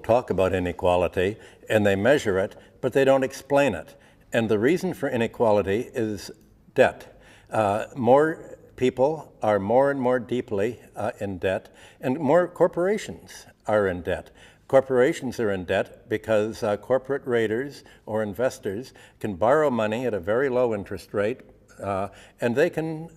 talk about inequality and they measure it, but they don't explain it. And the reason for inequality is debt. More people are more and more deeply in debt, and more corporations are in debt. Corporations are in debt because corporate raiders or investors can borrow money at a very low interest rate, and they can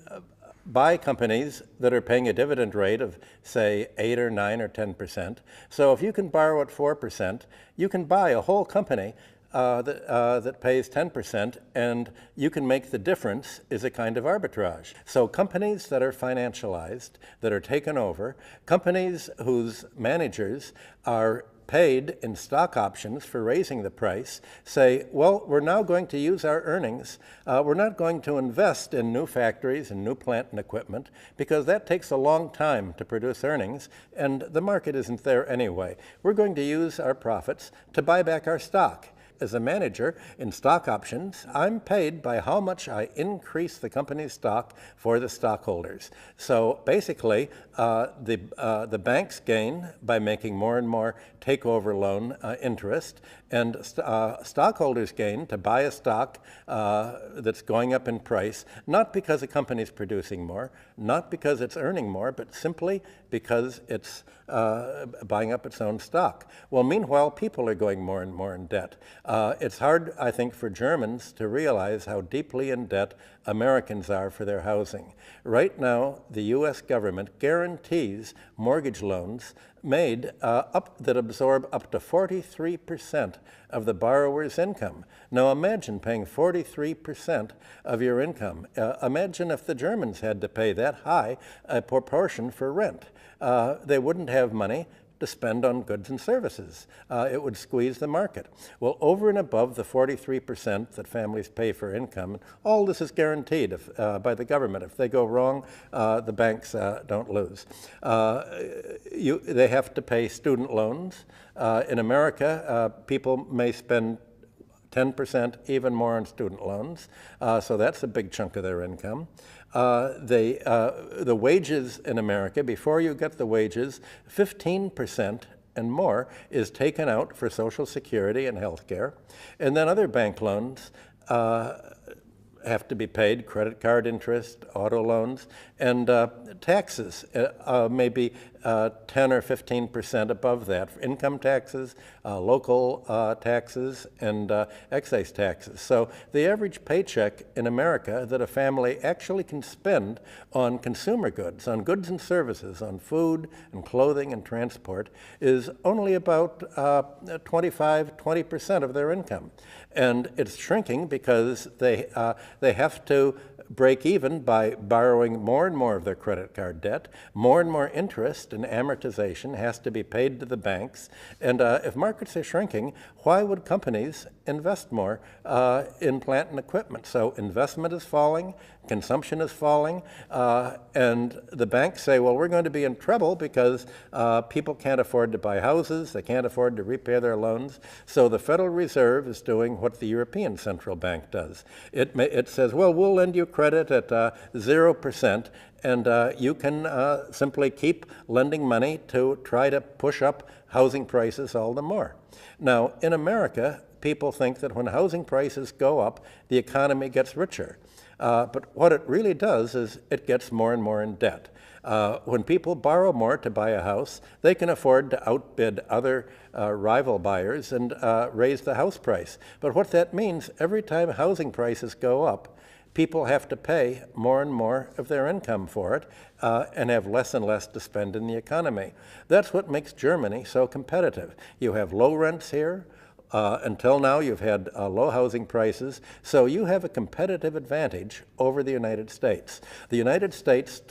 buy companies that are paying a dividend rate of, say, 8 or 9 or 10%. So if you can borrow at 4%, you can buy a whole company that pays 10%, and you can make the difference is a kind of arbitrage. So companies that are financialized, that are taken over, companies whose managers are paid in stock options for raising the price, say, well, we're now going to use our earnings. We're not going to invest in new factories and new plant and equipment because that takes a long time to produce earnings and the market isn't there anyway. We're going to use our profits to buy back our stock. As a manager in stock options, I'm paid by how much I increase the company's stock for the stockholders. So basically, the banks gain by making more and more takeover loan interest, and stockholders gain to buy a stock that's going up in price, not because a company's producing more, not because it's earning more, but simply because it's buying up its own stock. Well, meanwhile, people are going more and more in debt. It's hard, I think, for Germans to realize how deeply in debt Americans are for their housing. Right now, the U.S. government guarantees mortgage loans made that absorb up to 43% of the borrower's income. Now imagine paying 43% of your income. Imagine if the Germans had to pay that high a proportion for rent. They wouldn't have money to spend on goods and services. It would squeeze the market. Well, over and above the 43% that families pay for income, all this is guaranteed by the government. If they go wrong, the banks don't lose. They have to pay student loans. In America, people may spend 10%, even more on student loans. So that's a big chunk of their income. The wages in America, before you get the wages, 15% and more is taken out for Social Security and health care. And then other bank loans have to be paid, credit card interest, auto loans, and taxes, maybe 10 or 15% above that, for income taxes, local taxes, and excise taxes. So the average paycheck in America that a family actually can spend on consumer goods, on goods and services, on food and clothing and transport is only about 20% of their income. And it's shrinking because they have to break even by borrowing more and more of their credit card debt. More and more interest and amortization has to be paid to the banks. And if markets are shrinking, why would companies invest more in plant and equipment? So investment is falling, consumption is falling, and the banks say, well, we're going to be in trouble because people can't afford to buy houses, they can't afford to repay their loans. So the Federal Reserve is doing what the European Central Bank does. It says, well, we'll lend you credit at 0%, and you can simply keep lending money to try to push up housing prices all the more. Now, in America, people think that when housing prices go up, the economy gets richer. But what it really does is it gets more and more in debt. When people borrow more to buy a house, they can afford to outbid other rival buyers and raise the house price. But what that means, every time housing prices go up, people have to pay more and more of their income for it and have less and less to spend in the economy. That's what makes Germany so competitive. You have low rents here. Until now, you've had low housing prices, so you have a competitive advantage over the United States. The United States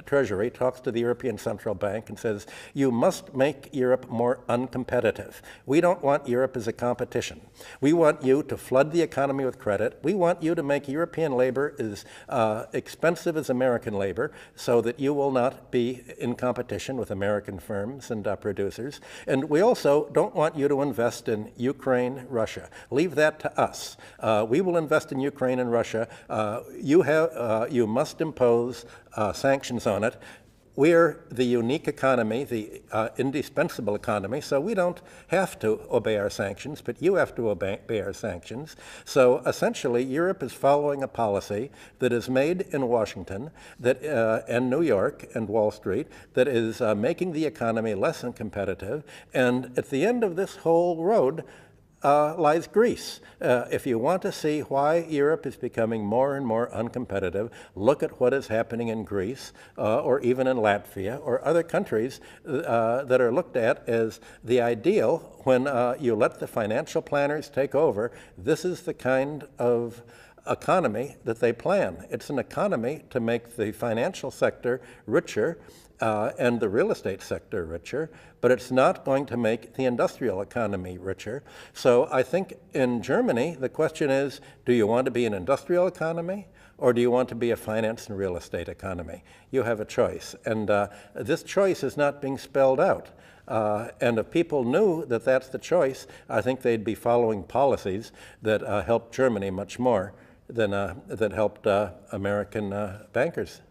Treasury talks to the European Central Bank and says, you must make Europe more uncompetitive. We don't want Europe as a competition. We want you to flood the economy with credit. We want you to make European labor as expensive as American labor so that you will not be in competition with American firms and producers. And we also don't want you to invest in Ukraine, Russia. Leave that to us. We will invest in Ukraine and Russia. You must impose sanctions on it. we're the unique economy, the indispensable economy, so we don't have to obey our sanctions, but you have to obey our sanctions. So essentially, Europe is following a policy that is made in Washington that, and New York and Wall Street that is making the economy less than competitive. And at the end of this whole road, lies Greece. If you want to see why Europe is becoming more and more uncompetitive, look at what is happening in Greece or even in Latvia or other countries that are looked at as the ideal when you let the financial planners take over. This is the kind of economy that they plan. It's an economy to make the financial sector richer and the real estate sector richer, but it's not going to make the industrial economy richer. So I think in Germany, the question is, do you want to be an industrial economy or do you want to be a finance and real estate economy? You have a choice. And this choice is not being spelled out. And if people knew that that's the choice, I think they'd be following policies that help Germany much more than that helped American bankers.